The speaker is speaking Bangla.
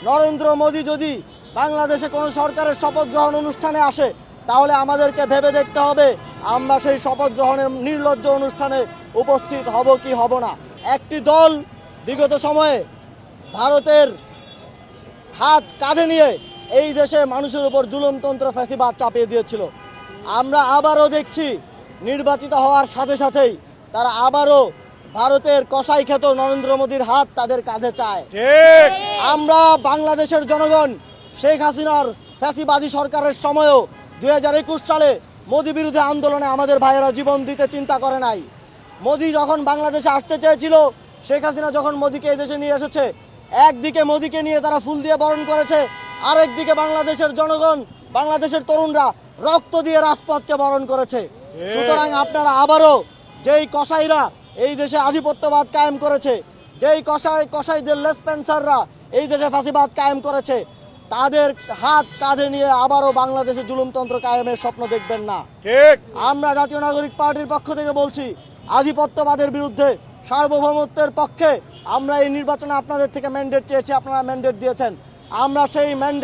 নরেন্দ্র মোদী যদি বাংলাদেশে কোনো সরকারের শপথ গ্রহণ অনুষ্ঠানে আসে, তাহলে আমাদেরকে ভেবে দেখতে হবে আমরা সেই শপথ গ্রহণের নির্লজ্জ অনুষ্ঠানে উপস্থিত হব কি হব না। একটি দল বিগত সময়ে ভারতের হাত কাঁধে নিয়ে এই দেশে মানুষের উপর জুলুমতন্ত্র ফ্যাসিবাদ চাপিয়ে দিয়েছিল। আমরা আবারও দেখছি নির্বাচিত হওয়ার সাথে সাথেই তারা আবারও ভারতের কসাই খ্যাত নরেন্দ্র মোদীর হাত তাদের কাঁধে চায়। আমরা বাংলাদেশের জনগণ শেখ হাসিনার ফ্যাসিবাদী সরকারের সময়ও 2021 সালে মোদী বিরোধী আন্দোলনে আমাদের ভাইয়েরা জীবন দিতে চিন্তা করে নাই। মোদী যখন বাংলাদেশে আসতে চেয়েছিল, শেখ হাসিনা যখন মোদীকে এই দেশে নিয়ে এসেছে, একদিকে মোদীকে নিয়ে তারা ফুল দিয়ে বরণ করেছে, আরেকদিকে বাংলাদেশের জনগণ, বাংলাদেশের তরুণরা রক্ত দিয়ে রাজপথকে বরণ করেছে। সুতরাং আপনারা আবারও যেই কসাইরা এই দেশে আধিপত্যবাদ কায়েম করেছে, যেই কসাইদের লেসপেন্সাররা এই দেশে ফাঁসিবাদ কায়েম করেছে, তাদের হাত কাঁধে নিয়ে আবারও বাংলাদেশে জুলুমতন্ত্র কায়েমের স্বপ্ন দেখবেন না। আমরা জাতীয় নাগরিক পার্টির পক্ষ থেকে বলছি, আধিপত্যবাদের বিরুদ্ধে, সার্বভৌমত্বের পক্ষে আমরা এই নির্বাচনে আপনাদের থেকে ম্যান্ডেট চেয়েছি, আপনারা ম্যান্ডেট দিয়েছেন। আমরা সেই ম্যান্ডেট